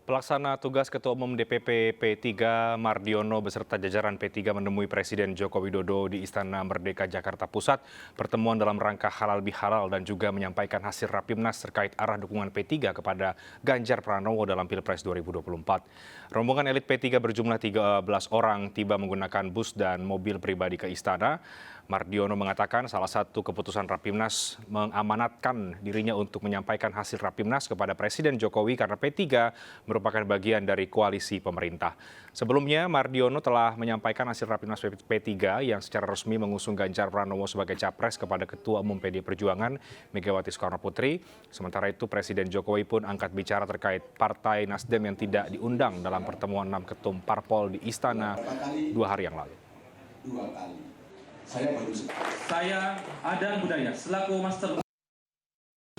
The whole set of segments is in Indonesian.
Pelaksana tugas Ketua Umum DPP P3 Mardiono beserta jajaran P3 menemui Presiden Joko Widodo di Istana Merdeka Jakarta Pusat. Pertemuan dalam rangka halal bihalal dan juga menyampaikan hasil Rapimnas terkait arah dukungan P3 kepada Ganjar Pranowo dalam Pilpres 2024. Rombongan elit P3 berjumlah 13 orang tiba menggunakan bus dan mobil pribadi ke Istana. Mardiono mengatakan salah satu keputusan Rapimnas mengamanatkan dirinya untuk menyampaikan hasil Rapimnas kepada Presiden Jokowi karena P3 merupakan bagian dari koalisi pemerintah. Sebelumnya, Mardiono telah menyampaikan hasil Rapimnas P3 yang secara resmi mengusung Ganjar Pranowo sebagai capres kepada Ketua Umum PD Perjuangan Megawati Soekarnoputri. Sementara itu, Presiden Jokowi pun angkat bicara terkait Partai Nasdem yang tidak diundang dalam pertemuan 6 ketum parpol di Istana 2 hari yang lalu. Saya Adan Budaya selaku Master.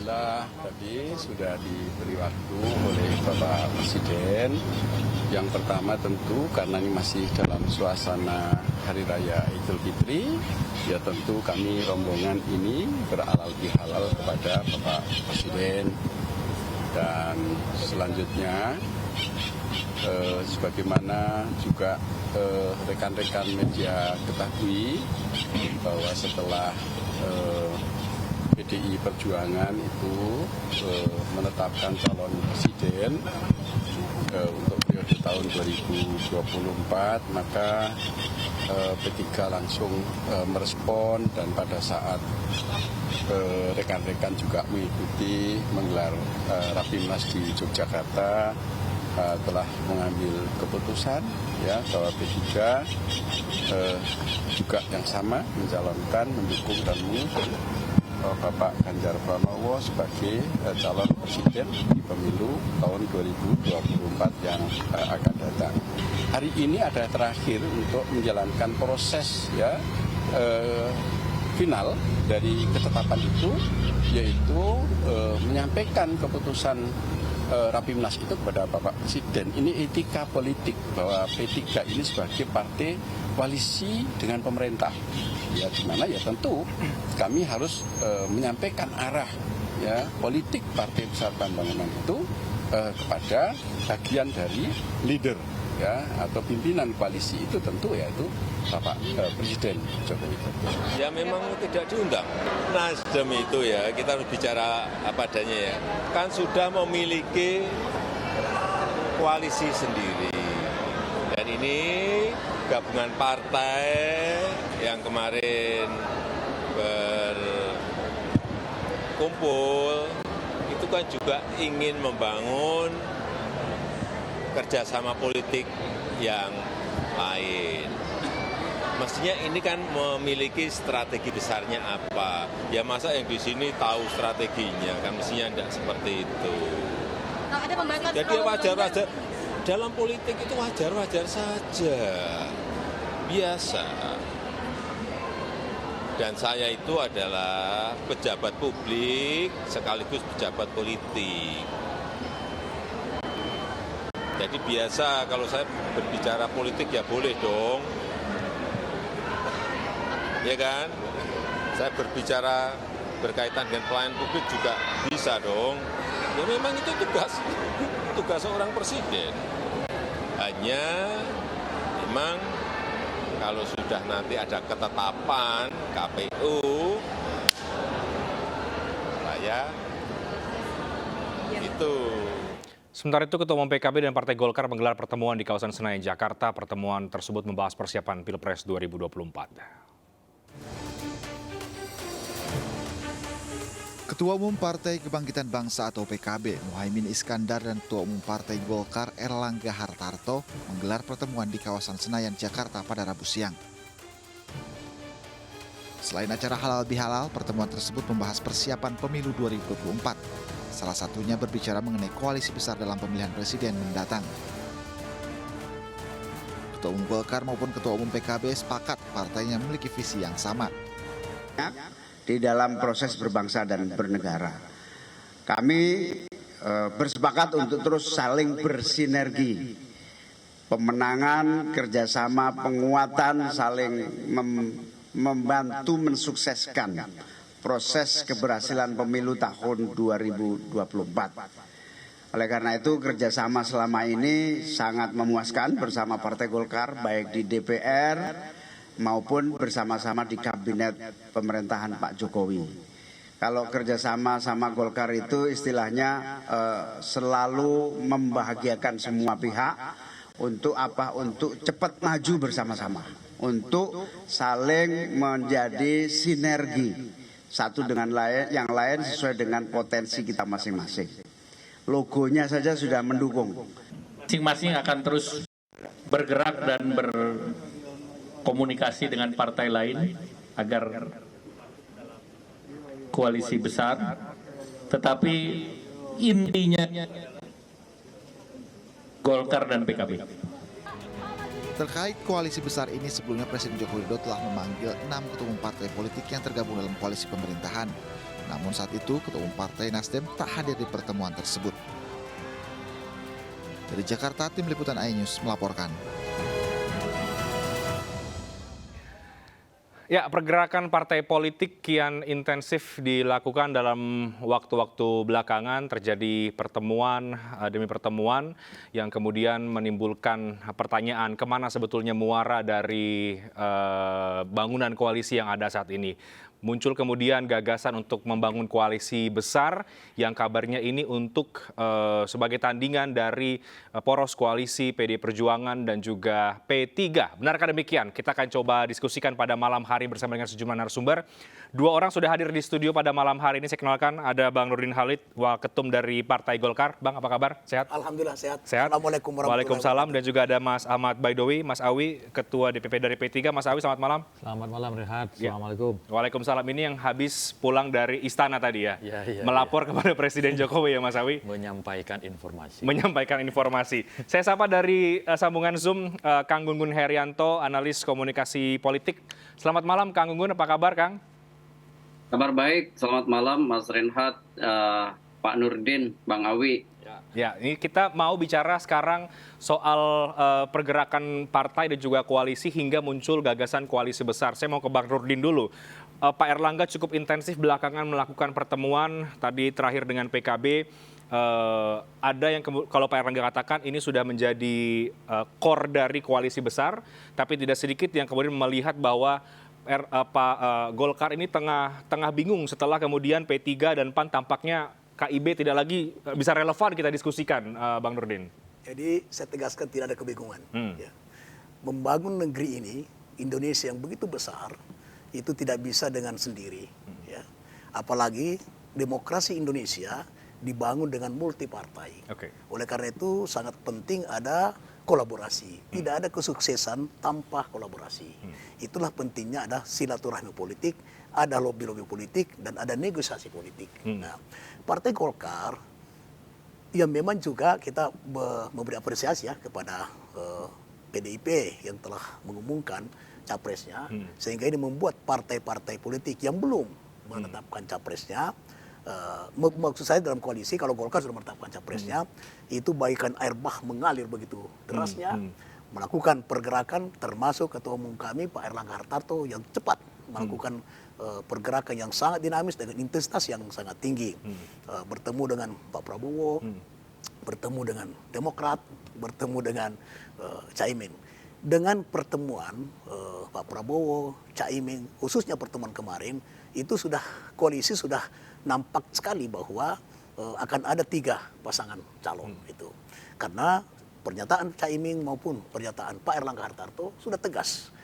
Tadi sudah diberi waktu oleh Bapak Presiden. Yang pertama tentu karena ini masih dalam suasana Hari Raya Idul Fitri, ya tentu kami rombongan ini berhalal bihalal kepada Bapak Presiden. Dan selanjutnya sebagaimana juga rekan-rekan media ketahui bahwa setelah PDI Perjuangan itu menetapkan calon presiden untuk periode tahun 2024, maka P3 langsung merespon dan pada saat rekan-rekan juga mengikuti menggelar Rapimnas di Yogyakarta telah mengambil keputusan ya bahwa P3 juga yang sama mencalonkan, mendukung dan mengusung Bapak Ganjar Pranowo sebagai calon presiden di pemilu tahun 2024 yang akan datang. Hari ini adalah terakhir untuk menjalankan proses ya final dari ketetapan itu, yaitu menyampaikan keputusan Rapimnas itu kepada Bapak Presiden. Ini etika politik bahwa P3 ini sebagai partai koalisi dengan pemerintah. Ya di mana ya tentu kami harus menyampaikan arah ya politik Partai Persatuan Pembangunan itu kepada bagian dari leader ya atau pimpinan koalisi itu tentu yaitu Bapak Presiden Joko Widodo. Ya memang tidak diundang. Nasdem itu ya kita harus bicara apa adanya ya. Kan sudah memiliki koalisi sendiri. Dan ini gabungan partai yang kemarin berkumpul itu kan juga ingin membangun kerjasama politik yang lain. Mestinya ini kan memiliki strategi besarnya apa? Ya masa yang di sini tahu strateginya kan mestinya tidak seperti itu. Jadi wajar-wajar dalam politik itu wajar-wajar saja, biasa. Dan saya itu adalah pejabat publik sekaligus pejabat politik. Jadi biasa kalau saya berbicara politik ya boleh dong. Ya kan? Saya berbicara berkaitan dengan pelayanan publik juga bisa dong. Ya memang itu tugas seorang presiden. Hanya memang kalau sudah nanti ada ketetapan KPU, saya itu. Sementara itu, Ketua Umum PKB dan Partai Golkar menggelar pertemuan di kawasan Senayan, Jakarta. Pertemuan tersebut membahas persiapan Pilpres 2024. Ketua Umum Partai Kebangkitan Bangsa atau PKB, Muhaimin Iskandar dan Ketua Umum Partai Golkar, Erlangga Hartarto, menggelar pertemuan di kawasan Senayan, Jakarta pada Rabu siang. Selain acara halal bihalal, pertemuan tersebut membahas persiapan pemilu 2024. Salah satunya berbicara mengenai koalisi besar dalam pemilihan presiden mendatang. Ketua Umum Golkar maupun Ketua Umum PKB sepakat partainya memiliki visi yang sama. Di dalam proses berbangsa dan bernegara, kami bersepakat untuk terus saling bersinergi, pemenangan, kerjasama, penguatan, saling membantu mensukseskan proses keberhasilan pemilu tahun 2024. Oleh karena itu kerjasama selama ini sangat memuaskan bersama Partai Golkar baik di DPR maupun bersama-sama di kabinet pemerintahan Pak Jokowi. Kalau kerjasama sama Golkar itu istilahnya selalu membahagiakan semua pihak untuk apa? Untuk cepat maju bersama-sama, untuk saling menjadi sinergi satu dengan yang lain sesuai dengan potensi kita masing-masing. Logonya saja sudah mendukung. Masing-masing akan terus bergerak dan berkomunikasi dengan partai lain agar koalisi besar, tetapi intinya Golkar dan PKB. Terkait koalisi besar ini, sebelumnya Presiden Joko Widodo telah memanggil 6 ketua umum partai politik yang tergabung dalam koalisi pemerintahan. Namun saat itu, ketua umum Partai Nasdem tak hadir di pertemuan tersebut. Dari Jakarta, Tim Liputan iNews melaporkan. Ya, pergerakan partai politik kian intensif dilakukan dalam waktu-waktu belakangan. Terjadi pertemuan demi pertemuan yang kemudian menimbulkan pertanyaan kemana sebetulnya muara dari bangunan koalisi yang ada saat ini. Muncul kemudian gagasan untuk membangun koalisi besar yang kabarnya ini untuk sebagai tandingan dari poros koalisi PD Perjuangan dan juga P3. Benarkah demikian? Kita akan coba diskusikan pada malam hari bersama dengan sejumlah narasumber. 2 orang sudah hadir di studio pada malam hari ini. Saya kenalkan ada Bang Nurdin Halid, Waketum dari Partai Golkar. Bang, apa kabar? Sehat? Alhamdulillah sehat. Sehat. Assalamualaikum warahmatullahi Waalaikumsalam. Dan juga ada Mas Ahmad Baidowi, Mas Awi, Ketua DPP dari P3. Mas Awi, selamat malam. Selamat malam, Rehat. Ya. Assalamualaikum. Waalaikumsalam. Ini yang habis pulang dari istana tadi ya? Ya, melapor kepada Presiden Jokowi ya, Mas Awi? Menyampaikan informasi. Menyampaikan informasi. Saya sapa dari sambungan Zoom Kang Gunggun Herianto, analis komunikasi politik. Selamat malam Kang Gunggun, apa kabar Kang? Kabar baik, selamat malam Mas Renhat, Pak Nurdin, Bang Awi. Ya, ini kita mau bicara sekarang soal pergerakan partai dan juga koalisi hingga muncul gagasan koalisi besar. Saya mau ke Bang Nurdin dulu. Pak Erlangga cukup intensif belakangan melakukan pertemuan, tadi terakhir dengan PKB. Ada yang kalau Pak Erlangga katakan ini sudah menjadi core dari koalisi besar, tapi tidak sedikit yang kemudian melihat bahwa Golkar ini tengah bingung setelah kemudian P3 dan PAN tampaknya KIB tidak lagi bisa relevan kita diskusikan, Bang Nurdin. Jadi saya tegaskan tidak ada kebingungan. Ya. Membangun negeri ini, Indonesia yang begitu besar, itu tidak bisa dengan sendiri. Ya. Apalagi demokrasi Indonesia dibangun dengan multi partai. Oleh karena itu sangat penting ada kolaborasi. Tidak ada kesuksesan tanpa kolaborasi. Itulah pentingnya ada silaturahmi politik, ada lobby-lobby politik, dan ada negosiasi politik. Nah, Partai Golkar, ya memang juga kita memberi apresiasi ya kepada PDIP yang telah mengumumkan capresnya, sehingga ini membuat partai-partai politik yang belum menetapkan capresnya, maksud saya dalam koalisi, kalau Golkar sudah menetapkan capresnya, itu bagaikan air bah mengalir begitu derasnya, melakukan pergerakan, termasuk Ketua Umum kami Pak Erlangga Hartarto yang cepat melakukan pergerakan yang sangat dinamis dengan intensitas yang sangat tinggi, bertemu dengan Pak Prabowo, bertemu dengan Demokrat, bertemu dengan Caimin. Dengan pertemuan Pak Prabowo, Caimin, khususnya pertemuan kemarin, itu sudah koalisi sudah nampak sekali bahwa akan ada 3 pasangan calon itu. Karena pernyataan Caimin maupun pernyataan Pak Erlangga Hartarto sudah tegas.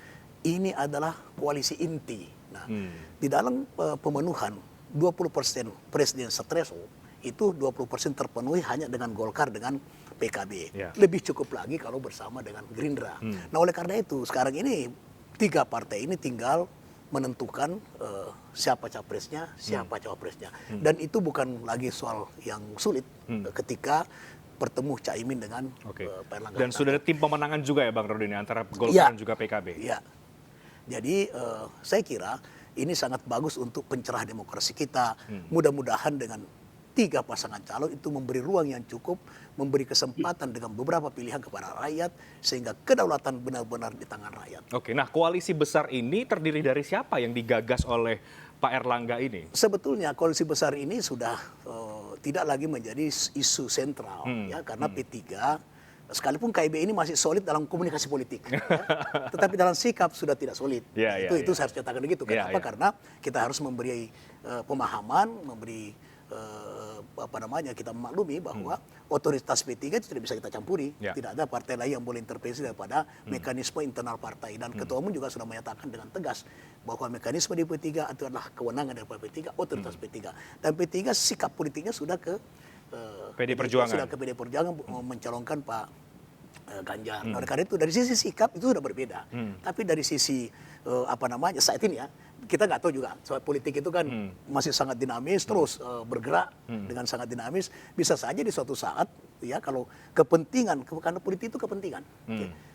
Ini adalah koalisi inti. Nah, di dalam pemenuhan 20% presidential threshold itu 20% terpenuhi hanya dengan Golkar dengan PKB. Lebih cukup lagi kalau bersama dengan Gerindra. Nah, oleh karena itu sekarang ini 3 partai ini tinggal menentukan siapa capresnya, siapa cawapresnya. Dan itu bukan lagi soal yang sulit ketika bertemu Caimin dengan Pak Erlangga. Dan sudah ada tim pemenangan juga ya Bang Nurdin antara Golkar dan juga PKB. Iya. Jadi saya kira ini sangat bagus untuk pencerah demokrasi kita. Mudah-mudahan dengan 3 pasangan calon itu memberi ruang yang cukup, memberi kesempatan dengan beberapa pilihan kepada rakyat, sehingga kedaulatan benar-benar di tangan rakyat. Oke, nah koalisi besar ini terdiri dari siapa yang digagas oleh Pak Erlangga ini? Sebetulnya koalisi besar ini sudah tidak lagi menjadi isu sentral ya, karena P3 sekalipun KIB ini masih solid dalam komunikasi politik, ya, tetapi dalam sikap sudah tidak solid. Itu saya harus katakan begitu. Kenapa? Karena kita harus memberi pemahaman, memberi kita memaklumi bahwa otoritas P3 itu tidak bisa kita campuri. Tidak ada partai lain yang boleh intervensi daripada mekanisme internal partai. Dan Ketua Umum juga sudah menyatakan dengan tegas bahwa mekanisme di P3 itu adalah kewenangan daripada P3, otoritas P3. Dan P3 sikap politiknya sudah ke PD Perjuangan. Sudah ke PD Perjuangan mencalonkan Pak Ganjar. Nah, karena itu dari sisi sikap itu sudah berbeda. Tapi dari sisi saat ini ya, kita nggak tahu juga. Soal politik itu kan masih sangat dinamis, terus bergerak dengan sangat dinamis. Bisa saja di suatu saat ya, kalau kepentingan, karena politik itu kepentingan.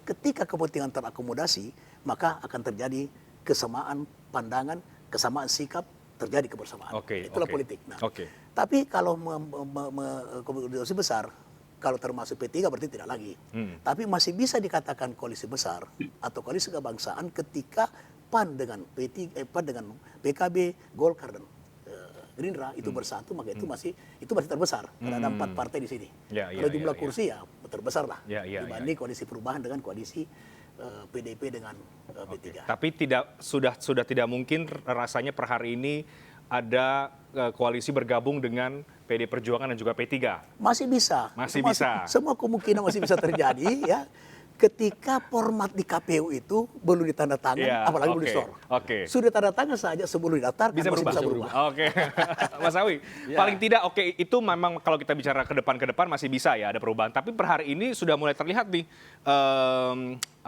Ketika kepentingan terakomodasi, maka akan terjadi kesamaan pandangan, kesamaan sikap, terjadi kebersamaan. Itulah politik. Nah, tapi kalau koalisi besar, kalau termasuk P3 berarti tidak lagi. Tapi masih bisa dikatakan koalisi besar atau koalisi kebangsaan ketika PAN dengan PAN dengan PKB, Golkar dan Gerindra itu bersatu, maka itu masih terbesar. Karena ada 4 partai di sini. Kalau jumlah kursi ya terbesar lah dibanding koalisi perubahan dengan koalisi PDIP dengan P3. Tapi sudah tidak mungkin rasanya per hari ini ada koalisi bergabung dengan PD Perjuangan dan juga P3. Masih bisa. Semua kemungkinan masih bisa terjadi ya. Ketika format di KPU itu belum ditandatangan, apalagi belum distor. Sudah tanda tangan saja sebelum didaftarkan bisa berubah. Mas Awi, paling tidak itu memang kalau kita bicara ke depan masih bisa ya ada perubahan. Tapi per hari ini sudah mulai terlihat nih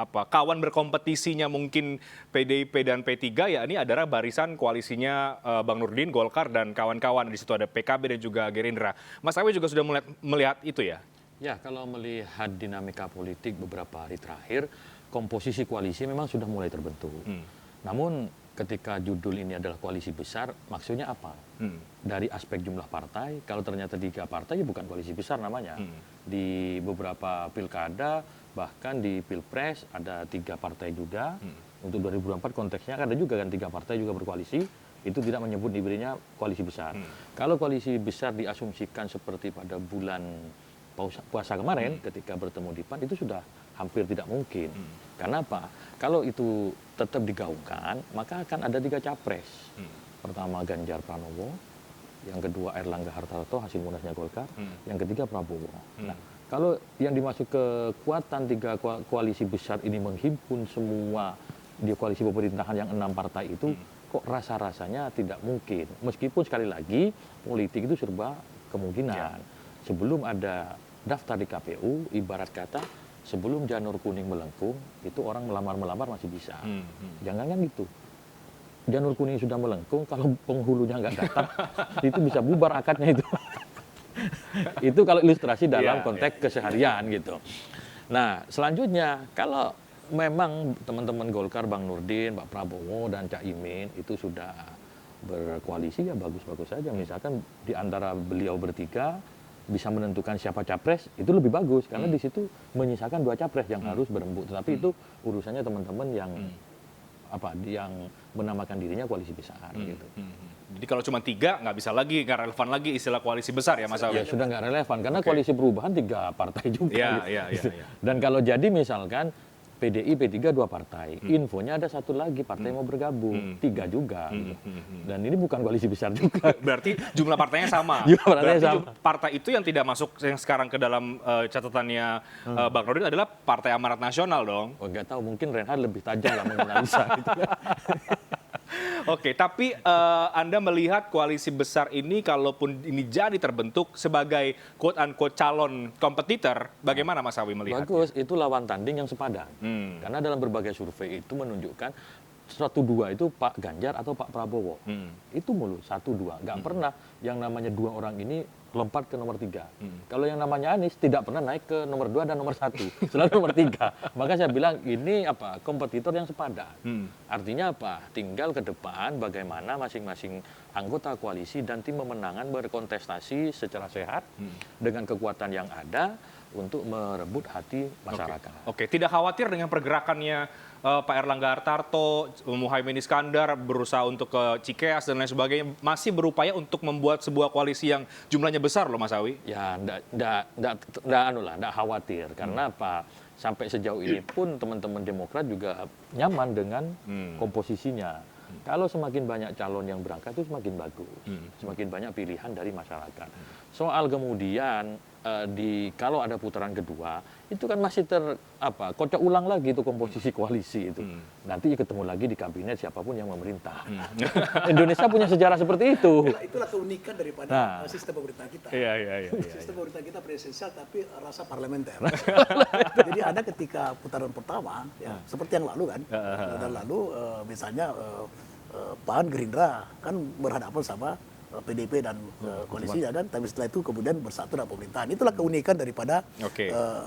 kawan berkompetisinya mungkin PDIP dan P3 ya, ini adalah barisan koalisinya Bang Nurdin, Golkar dan kawan-kawan. Di situ ada PKB dan juga Gerindra. Mas Awi juga sudah mulai melihat itu ya? Ya, kalau melihat dinamika politik beberapa hari terakhir, komposisi koalisi memang sudah mulai terbentuk. Namun ketika judul ini adalah koalisi besar, maksudnya apa? Dari aspek jumlah partai, kalau ternyata 3 partai ya bukan koalisi besar namanya. Di beberapa pilkada, bahkan di pilpres ada 3 partai juga. Untuk 2024 konteksnya ada juga kan 3 partai juga berkoalisi. Itu tidak menyebut diberinya koalisi besar. Kalau koalisi besar diasumsikan seperti pada bulan puasa kemarin ketika bertemu di PAN, itu sudah hampir tidak mungkin. Karena apa? Kalau itu tetap digaungkan, maka akan ada 3 capres. Pertama Ganjar Pranowo, yang kedua Erlangga Hartarto hasil munasnya Golkar, yang ketiga Prabowo. Nah, kalau yang dimaksud kekuatan 3 koalisi besar ini menghimpun semua di koalisi pemerintahan yang 6 partai itu, kok rasa-rasanya tidak mungkin. Meskipun sekali lagi politik itu serba kemungkinan. Sebelum ada daftar di KPU, ibarat kata sebelum janur kuning melengkung, itu orang melamar-melamar masih bisa. Jangan kan gitu. Janur kuning sudah melengkung, kalau penghulunya nggak datang, itu bisa bubar akadnya itu. Itu kalau ilustrasi dalam konteks keseharian gitu. Nah, selanjutnya kalau memang teman-teman Golkar, Bang Nurdin, Pak Prabowo, dan Cak Imin itu sudah berkoalisi, ya bagus-bagus saja. Misalkan di antara beliau bertiga, bisa menentukan siapa capres, itu lebih bagus karena di situ menyisakan 2 capres yang harus berembuk. Tetapi itu urusannya teman-teman yang yang menamakan dirinya koalisi besar gitu. Jadi kalau cuma 3 nggak relevan lagi istilah koalisi besar ya Mas Awi? Ya sudah nggak relevan karena koalisi perubahan 3 partai juga. Dan kalau jadi misalkan PDI, P3 2 partai. Infonya ada 1 lagi partai mau bergabung, 3 juga. Dan ini bukan koalisi besar juga. Berarti jumlah partainya sama. Partai itu yang tidak masuk yang sekarang ke dalam catatannya Bang Nurdin adalah Partai Amanat Nasional dong. Oh, nggak tahu, mungkin Reinhard lebih tajam lah menganalisa gitu. Tapi Anda melihat koalisi besar ini kalaupun ini jadi terbentuk sebagai quote-unquote calon kompetitor, bagaimana Mas Awi melihat? Bagus, itu lawan tanding yang sepadan. Karena dalam berbagai survei itu menunjukkan 1-2 itu Pak Ganjar atau Pak Prabowo. Itu mulu 1-2. Nggak pernah yang namanya 2 orang ini lompat ke nomor 3. Kalau yang namanya Anies tidak pernah naik ke nomor 2 dan nomor 1. Selalu nomor 3. Maka saya bilang ini kompetitor yang sepadan. Artinya apa? Tinggal ke depan bagaimana masing-masing anggota koalisi dan tim pemenangan berkontestasi secara sehat dengan kekuatan yang ada untuk merebut hati masyarakat. Oke, tidak khawatir dengan pergerakannya Pak Erlangga Hartarto, Muhaimin Iskandar berusaha untuk ke Cikeas dan lain sebagainya, masih berupaya untuk membuat sebuah koalisi yang jumlahnya besar loh Mas Awi? Ya, enggak khawatir karena apa? Sampai sejauh ini pun teman-teman Demokrat juga nyaman dengan komposisinya. Kalau semakin banyak calon yang berangkat itu semakin bagus, semakin banyak pilihan dari masyarakat. Soal kemudian kalau ada putaran kedua itu kan masih kocok ulang lagi itu komposisi koalisi itu. Nanti ketemu lagi di kabinet siapapun yang memerintah. Indonesia punya sejarah seperti itu. Itulah keunikan daripada sistem pemerintahan kita. Iya. Sistem pemerintahan kita presidensial tapi rasa parlementer. Jadi ada ketika putaran pertama, ya, seperti yang lalu kan, putaran lalu misalnya PAN Gerindra kan berhadapan sama PDIP dan koalisinya kan, tapi setelah itu kemudian bersatu dalam pemerintahan. Itulah keunikan daripada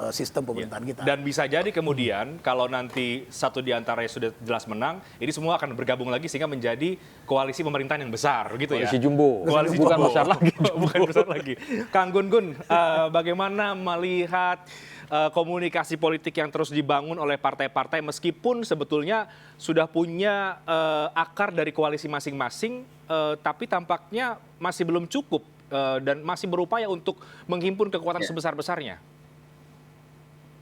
sistem pemerintahan kita. Dan bisa jadi kemudian kalau nanti satu di antaranya sudah jelas menang, ini semua akan bergabung lagi sehingga menjadi koalisi pemerintahan yang besar, begitu ya? Koalisi jumbo, koalisi bukan jumbo. besar lagi. Bukan besar lagi. Kang Gun-Gun, bagaimana melihat komunikasi politik yang terus dibangun oleh partai-partai meskipun sebetulnya sudah punya akar dari koalisi masing-masing, tapi tampaknya masih belum cukup dan masih berupaya untuk menghimpun kekuatan sebesar-besarnya?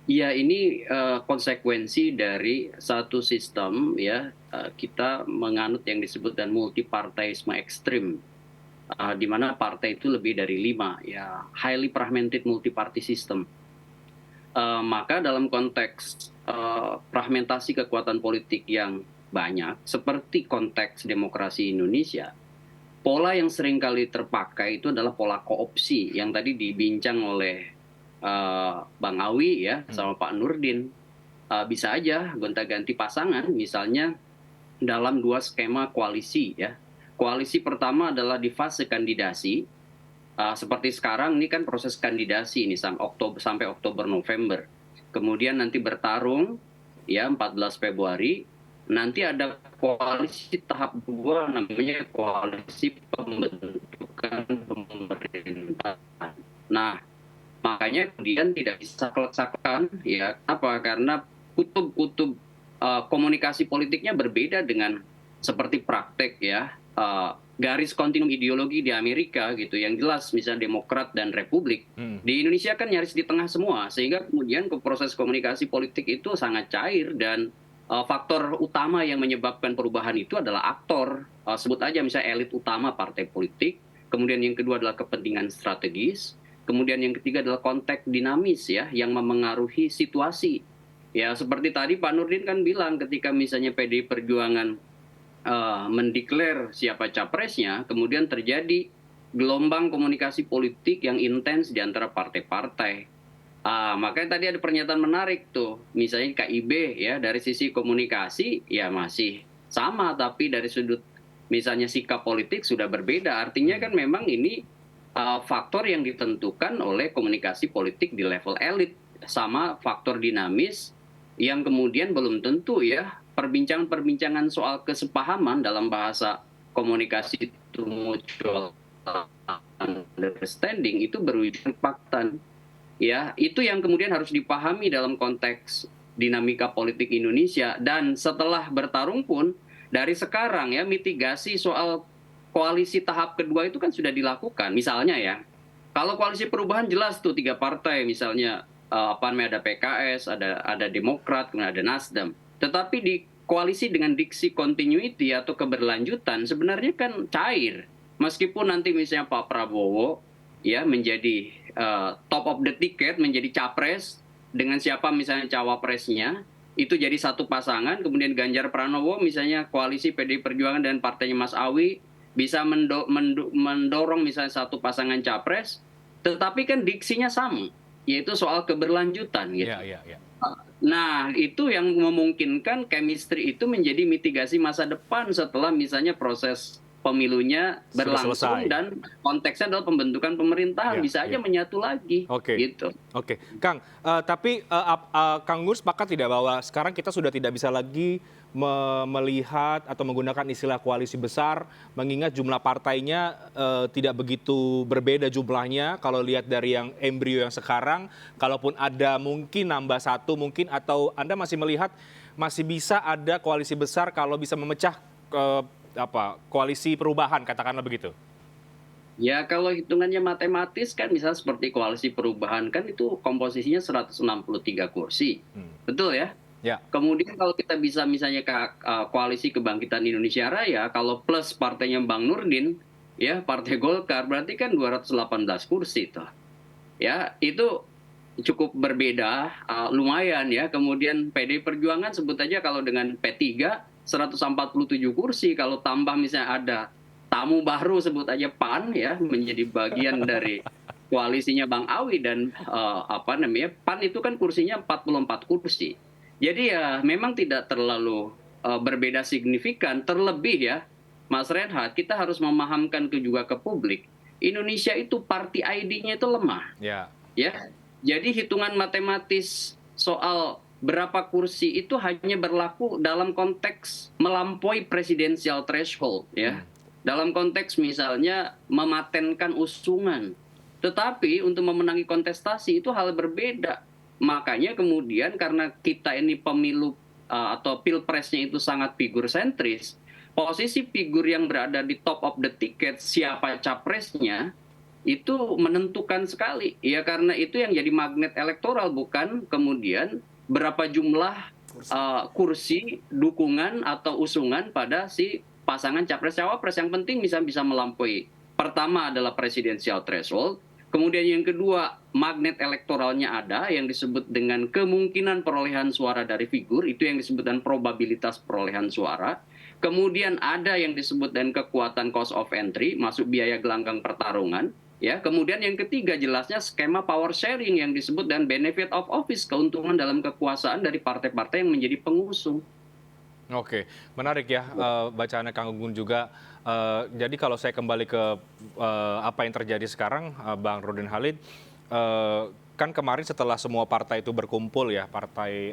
Iya, ini konsekuensi dari satu sistem ya, kita menganut yang disebut dan multipartaisme ekstrim, di mana partai itu lebih dari 5, ya, highly fragmented multi-party system. Maka dalam konteks fragmentasi kekuatan politik yang banyak, seperti konteks demokrasi Indonesia, pola yang seringkali terpakai itu adalah pola koopsi yang tadi dibincang oleh Bang Awi ya sama Pak Nurdin. Bisa aja gonta-ganti pasangan, misalnya dalam 2 skema koalisi ya. Koalisi pertama adalah di fase kandidasi. Seperti sekarang ini kan proses kandidasi ini sampai Oktober November. Kemudian nanti bertarung ya 14 Februari. Nanti ada koalisi tahap 2 namanya koalisi pembentukan pemerintahan. Nah, makanya kemudian tidak bisa kelaksakan ya. Apa? Karena kutub-kutub komunikasi politiknya berbeda dengan seperti praktek ya. Garis kontinum ideologi di Amerika gitu yang jelas misalnya Demokrat dan Republik. Di Indonesia kan nyaris di tengah semua, sehingga kemudian proses komunikasi politik itu sangat cair dan faktor utama yang menyebabkan perubahan itu adalah aktor, sebut aja misalnya elit utama partai politik, kemudian yang kedua adalah kepentingan strategis, kemudian yang ketiga adalah konteks dinamis ya yang memengaruhi situasi. Ya seperti tadi Pak Nurdin kan bilang ketika misalnya PDI Perjuangan mendeklar siapa capresnya, kemudian terjadi gelombang komunikasi politik yang intens di antara partai-partai. Makanya tadi ada pernyataan menarik tuh, misalnya KIB ya dari sisi komunikasi ya masih sama, tapi dari sudut misalnya sikap politik sudah berbeda. Artinya kan memang ini faktor yang ditentukan oleh komunikasi politik di level elit, sama faktor dinamis yang kemudian belum tentu ya. Perbincangan-perbincangan soal kesepahaman dalam bahasa komunikasi itu mutual understanding itu berujung kesepakatan. Ya, itu yang kemudian harus dipahami dalam konteks dinamika politik Indonesia. Dan setelah bertarung pun dari sekarang ya mitigasi soal koalisi tahap kedua itu kan sudah dilakukan. Misalnya ya, kalau koalisi perubahan jelas tuh 3 partai misalnya ada PKS, ada Demokrat, kemudian ada Nasdem. Tetapi di koalisi dengan diksi continuity atau keberlanjutan sebenarnya kan cair. Meskipun nanti misalnya Pak Prabowo ya menjadi top of the ticket, menjadi capres dengan siapa misalnya cawapresnya, itu jadi satu pasangan. Kemudian Ganjar Pranowo misalnya koalisi PDI Perjuangan dan partainya Mas Awi bisa mendorong misalnya satu pasangan capres, tetapi kan diksinya sama, yaitu soal keberlanjutan gitu. Nah, itu yang memungkinkan chemistry itu menjadi mitigasi masa depan setelah misalnya proses pemilunya berlangsung dan konteksnya adalah pembentukan pemerintahan, bisa aja menyatu lagi. Gitu. Kang, tapi Kang Gun sepakat tidak bahwa sekarang kita sudah tidak bisa lagi melihat atau menggunakan istilah koalisi besar, mengingat jumlah partainya tidak begitu berbeda jumlahnya kalau lihat dari yang embrio yang sekarang, kalaupun ada mungkin nambah satu mungkin, atau Anda masih melihat masih bisa ada koalisi besar kalau bisa memecah koalisi perubahan, katakanlah begitu? Ya kalau hitungannya matematis kan misalnya seperti koalisi perubahan kan itu komposisinya 163 kursi. Betul ya? Ya. Kemudian kalau kita bisa misalnya ke koalisi kebangkitan Indonesia Raya, kalau plus partainya Bang Nurdin, ya Partai Golkar berarti kan 218 kursi toh. Ya, itu cukup berbeda, lumayan ya. Kemudian PDI Perjuangan sebut aja kalau dengan P3 147 kursi, kalau tambah misalnya ada tamu baru sebut aja PAN ya menjadi bagian dari koalisinya Bang Awi dan PAN itu kan kursinya 44 kursi. Jadi ya memang tidak terlalu berbeda signifikan, terlebih ya Mas Reinhardt, kita harus memahamkan juga ke publik, Indonesia itu party ID-nya itu lemah. Ya. Jadi hitungan matematis soal berapa kursi itu hanya berlaku dalam konteks melampaui presidensial threshold ya. Dalam konteks misalnya mematenkan usungan. Tetapi untuk memenangi kontestasi itu hal berbeda. Makanya kemudian karena kita ini pemilu atau pilpresnya itu sangat figur sentris, posisi figur yang berada di top of the ticket, siapa capresnya, itu menentukan sekali. Ya karena itu yang jadi magnet elektoral, bukan kemudian berapa jumlah kursi dukungan atau usungan pada si pasangan capres-cawapres. Yang penting bisa melampaui. Pertama adalah presidensial threshold. Kemudian yang kedua, magnet elektoralnya ada yang disebut dengan kemungkinan perolehan suara dari figur, itu yang disebut dengan probabilitas perolehan suara. Kemudian ada yang disebut dengan kekuatan cost of entry, masuk biaya gelanggang pertarungan. Ya, kemudian yang ketiga jelasnya skema power sharing yang disebut dengan benefit of office, keuntungan dalam kekuasaan dari partai-partai yang menjadi pengusung. Oke, menarik ya bacaannya Kang Gunggun juga. Jadi kalau saya kembali ke apa yang terjadi sekarang, Bang Nurdin Halid, kan kemarin setelah semua partai itu berkumpul ya,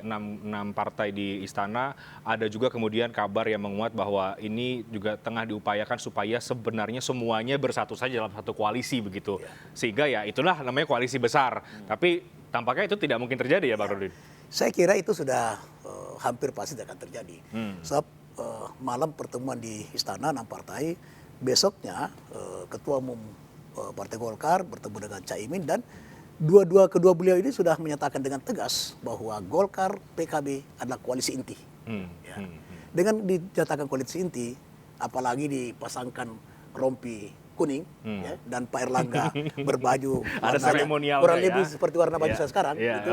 enam partai di Istana, ada juga kemudian kabar yang menguat bahwa ini juga tengah diupayakan supaya sebenarnya semuanya bersatu saja dalam satu koalisi begitu. Sehingga ya itulah namanya koalisi besar. Tapi tampaknya itu tidak mungkin terjadi ya Bang Nurdin? Saya kira itu sudah hampir pasti akan terjadi. Sebab malam pertemuan di Istana 6 partai, besoknya Ketua Umum Partai Golkar bertemu dengan Caimin dan kedua beliau ini sudah menyatakan dengan tegas bahwa Golkar, PKB adalah koalisi inti. Dengan dinyatakan koalisi inti, apalagi dipasangkan rompi kuning ya, dan Pak Erlangga berbaju ada seremonial kurang lebih seperti warna baju saya sekarang gitu.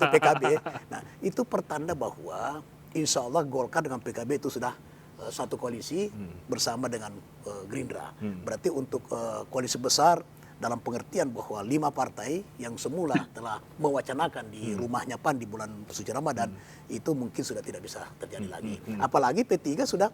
Itu PKB. Nah, itu pertanda bahwa insya Allah Golkar dengan PKB itu sudah satu koalisi bersama dengan Gerindra. Berarti untuk koalisi besar dalam pengertian bahwa 5 partai yang semula telah mewacanakan di rumahnya PAN di bulan suci Ramadan itu mungkin sudah tidak bisa terjadi lagi. Apalagi P3 sudah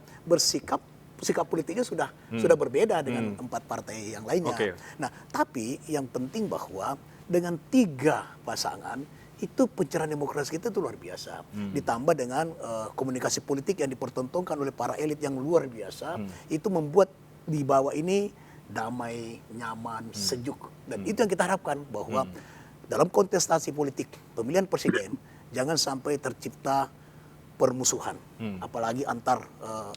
sikap politiknya sudah berbeda dengan 4 partai yang lainnya. Nah, tapi yang penting bahwa dengan 3 pasangan itu pencerahan demokrasi kita itu luar biasa. Ditambah dengan komunikasi politik yang dipertontonkan oleh para elit yang luar biasa, itu membuat di bawah ini damai, nyaman, sejuk. Dan itu yang kita harapkan bahwa dalam kontestasi politik pemilihan presiden jangan sampai tercipta permusuhan, apalagi antar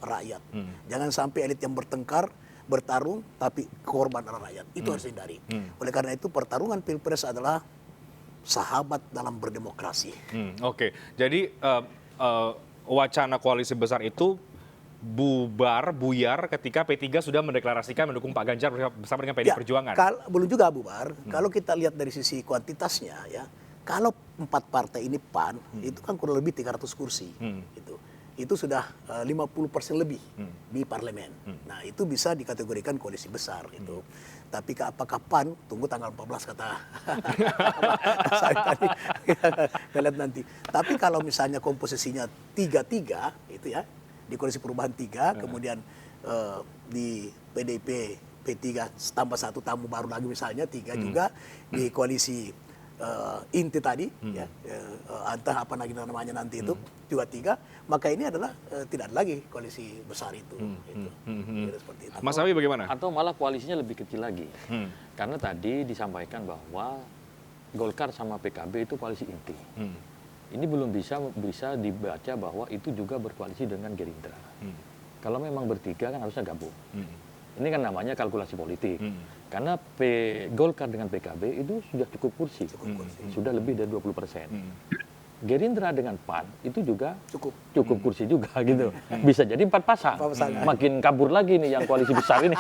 rakyat. Jangan sampai elit yang bertengkar, bertarung, tapi korban adalah rakyat. Itu harus dihindari. Oleh karena itu pertarungan pilpres adalah sahabat dalam berdemokrasi. Oke, jadi wacana koalisi besar itu buyar ketika P3 sudah mendeklarasikan mendukung Pak Ganjar bersama dengan PDI Perjuangan. Belum juga bubar. Kalau kita lihat dari sisi kuantitasnya ya, kalau 4 partai ini PAN, itu kan kurang lebih 300 kursi. Itu sudah 50% lebih di parlemen. Nah, itu bisa dikategorikan koalisi besar itu. Tapi apakah PAN, tunggu tanggal 14 kata saya tadi, kita lihat nanti. Tapi kalau misalnya komposisinya 3-3 itu ya, di koalisi perubahan 3, kemudian di PDIP P3 tambah 1 tamu baru lagi misalnya 3 juga, di koalisi inti tadi, ya, entah apa lagi namanya nanti itu juga 3, maka ini adalah tidak ada lagi koalisi besar itu. Gitu. Seperti itu. Mas Awi bagaimana? Atau malah koalisinya lebih kecil lagi. Karena tadi disampaikan bahwa Golkar sama PKB itu koalisi inti. Ini belum bisa dibaca bahwa itu juga berkoalisi dengan Gerindra. Kalau memang bertiga kan harusnya gabung. Ini kan namanya kalkulasi politik. Karena Golkar dengan PKB itu sudah cukup kursi. Sudah lebih dari 20%. Gerindra dengan PAN itu juga cukup kursi juga gitu. Bisa jadi 4 pasang. Makin kabur lagi nih yang koalisi besar ini.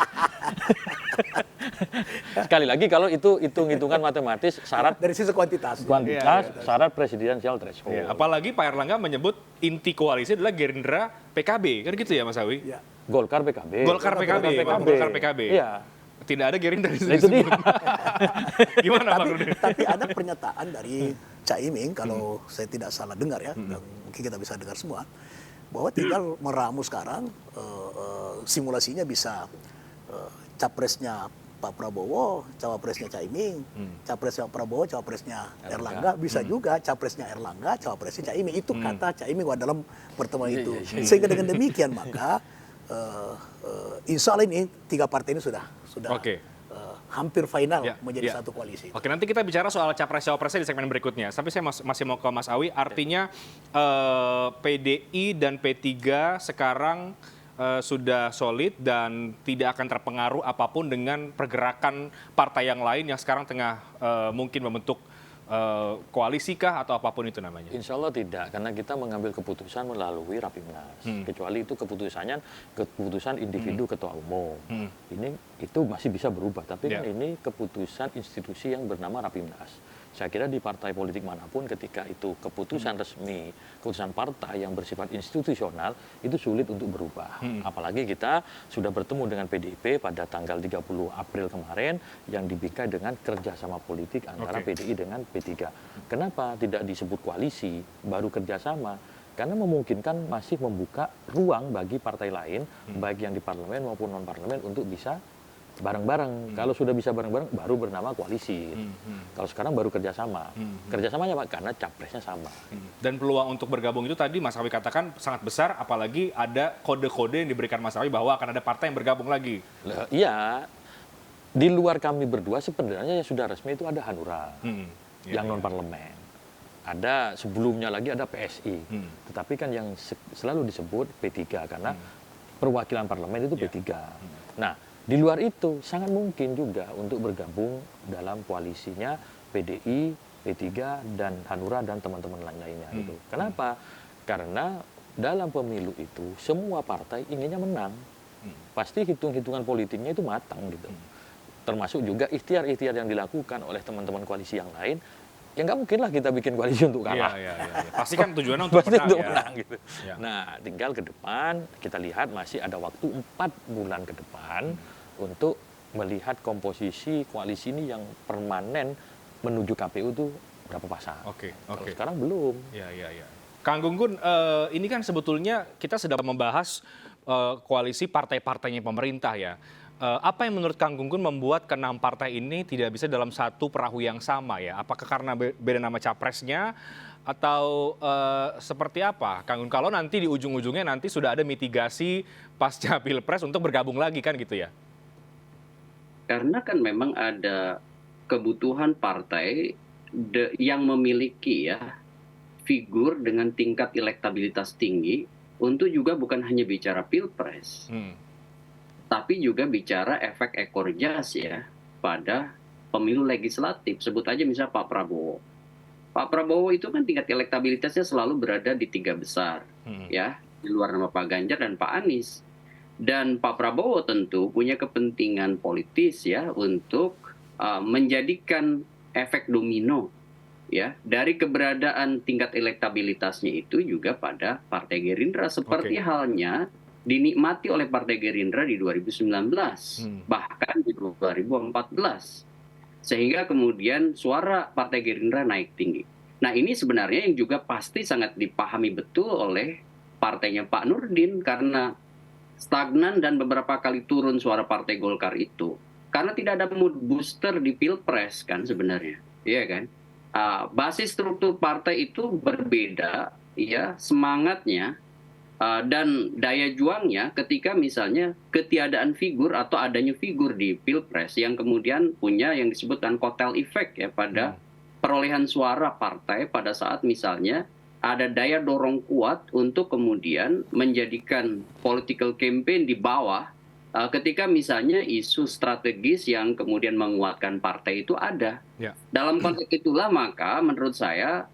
Sekali lagi kalau itu hitung-hitungan matematis syarat dari sisi kuantitas, syarat presidensial threshold. Ya, apalagi Pak Erlangga menyebut inti koalisi adalah Gerindra PKB, kan gitu ya Mas Awi? Ya. Golkar PKB. Golkar PKB. Iya. Tidak ada Gerindra di itu dia. Gimana Pak Rudi? Tapi ada pernyataan dari Caimin, kalau saya tidak salah dengar ya, dan mungkin kita bisa dengar semua, bahwa tinggal meramu sekarang simulasinya bisa capresnya Pak Prabowo, cawapresnya Caimin, capresnya Prabowo, cawapresnya Erlangga, bisa juga capresnya Erlangga, cawapresnya Caimin. Itu kata Caimin dalam pertemuan itu. Sehingga dengan demikian maka insya Allah ini 3 partai ini sudah hampir final menjadi satu koalisi. Oke, nanti kita bicara soal capres-cawapresnya di segmen berikutnya. Tapi saya masih mau ke Mas Awi. Artinya PDI dan P3 sekarang sudah solid dan tidak akan terpengaruh apapun dengan pergerakan partai yang lain yang sekarang tengah mungkin membentuk koalisi kah atau apapun itu namanya? Insya Allah tidak, karena kita mengambil keputusan melalui Rapimnas. Kecuali itu keputusan individu ketua umum. Itu masih bisa berubah, tapi kan ini keputusan institusi yang bernama Rapimnas. Saya kira di partai politik manapun ketika itu keputusan resmi, keputusan partai yang bersifat institusional itu sulit untuk berubah. Apalagi kita sudah bertemu dengan PDIP pada tanggal 30 April kemarin yang dibingkai dengan kerjasama politik antara PDI dengan P3. Kenapa tidak disebut koalisi, baru kerjasama? Karena memungkinkan masih membuka ruang bagi partai lain, baik yang di parlemen maupun non-parlemen untuk bisa bareng-bareng. Kalau sudah bisa bareng-bareng baru bernama koalisi. Kalau sekarang baru kerjasama. Kerjasamanya Pak karena capresnya sama. Dan peluang untuk bergabung itu tadi Mas Awi katakan sangat besar, apalagi ada kode-kode yang diberikan Mas Awi bahwa akan ada partai yang bergabung lagi. Iya. Di luar kami berdua sebenarnya yang sudah resmi itu ada Hanura yang non-parlemen. Ada sebelumnya lagi ada PSI. Tetapi kan yang selalu disebut P3 karena perwakilan parlemen itu P3. Nah, di luar itu sangat mungkin juga untuk bergabung dalam koalisinya PDI, P3 dan Hanura dan teman-teman lain-lainnya itu. Kenapa? Karena dalam pemilu itu semua partai inginnya menang. Pasti hitung-hitungan politiknya itu matang gitu. Termasuk juga ikhtiar-ikhtiar yang dilakukan oleh teman-teman koalisi yang lain. Ya nggak mungkin lah kita bikin koalisi untuk kalah. Pasti kan tujuannya untuk menang. Gitu. Nah, tinggal ke depan kita lihat masih ada waktu 4 bulan ke depan untuk melihat komposisi koalisi ini yang permanen menuju KPU itu berapa pasang. Kalau sekarang belum. Kang Gunggun, ini kan sebetulnya kita sedang membahas koalisi partai-partainya pemerintah ya. Apa yang menurut Kang Gunggun membuat ke-6 partai ini tidak bisa dalam satu perahu yang sama ya? Apakah karena beda nama capresnya atau seperti apa? Kang Gunggun, kalau nanti di ujung-ujungnya nanti sudah ada mitigasi pasca Pilpres untuk bergabung lagi kan gitu ya? Karena kan memang ada kebutuhan partai yang memiliki figur dengan tingkat elektabilitas tinggi untuk juga bukan hanya bicara Pilpres. Tapi juga bicara efek ekor jas pada pemilu legislatif. Sebut aja misalnya Pak Prabowo. Pak Prabowo itu kan tingkat elektabilitasnya selalu berada di 3 besar. Di luar nama Pak Ganjar dan Pak Anies. Dan Pak Prabowo tentu punya kepentingan politis untuk menjadikan efek domino dari keberadaan tingkat elektabilitasnya itu juga pada Partai Gerindra. Seperti halnya dinikmati oleh Partai Gerindra di 2019, bahkan di 2014. Sehingga kemudian suara Partai Gerindra naik tinggi. Nah ini sebenarnya yang juga pasti sangat dipahami betul oleh partainya Pak Nurdin, karena stagnan dan beberapa kali turun suara Partai Golkar itu. Karena tidak ada mood booster di Pilpres kan sebenarnya. Iya kan? basis struktur partai itu berbeda, ya semangatnya dan daya juangnya ketika misalnya ketiadaan figur atau adanya figur di Pilpres yang kemudian punya yang disebutkan kotel efek ya pada perolehan suara partai pada saat misalnya ada daya dorong kuat untuk kemudian menjadikan political campaign di bawah ketika misalnya isu strategis yang kemudian menguatkan partai itu ada. Ya. Dalam konteks itulah maka menurut saya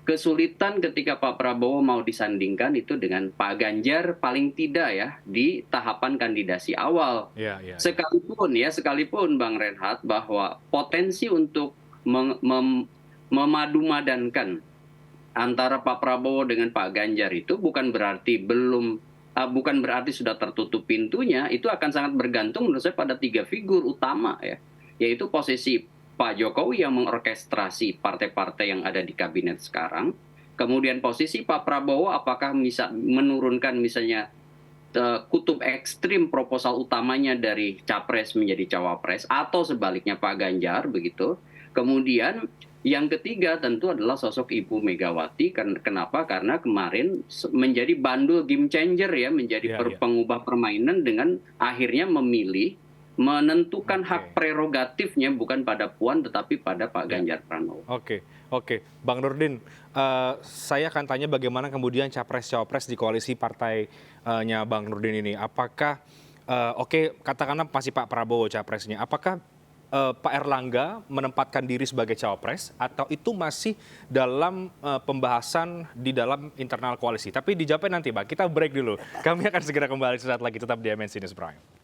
kesulitan ketika Pak Prabowo mau disandingkan itu dengan Pak Ganjar paling tidak ya di tahapan kandidasi awal. Sekalipun Bang Reinhardt bahwa potensi untuk memadu-madankan antara Pak Prabowo dengan Pak Ganjar itu bukan berarti sudah tertutup pintunya, itu akan sangat bergantung menurut saya pada 3 figur utama ya, yaitu posisi Pak Jokowi yang mengorkestrasi partai-partai yang ada di kabinet sekarang, kemudian posisi Pak Prabowo apakah bisa menurunkan misalnya kutub ekstrim proposal utamanya dari capres menjadi cawapres atau sebaliknya Pak Ganjar begitu. Kemudian yang ketiga tentu adalah sosok Ibu Megawati. Kenapa? Karena kemarin menjadi bandul game changer ya, menjadi pengubah permainan dengan akhirnya menentukan hak prerogatifnya bukan pada Puan tetapi pada Pak Ganjar Pranowo. Oke. Bang Nurdin, saya akan tanya bagaimana kemudian capres-cawapres di koalisi partainya Bang Nurdin ini. Apakah, katakanlah masih Pak Prabowo capresnya, apakah Pak Erlangga menempatkan diri sebagai cawapres atau itu masih dalam pembahasan di dalam internal koalisi? Tapi dijawabnya nanti, Bang. Kita break dulu. Kami akan segera kembali sesaat lagi, tetap di MNC News Prime.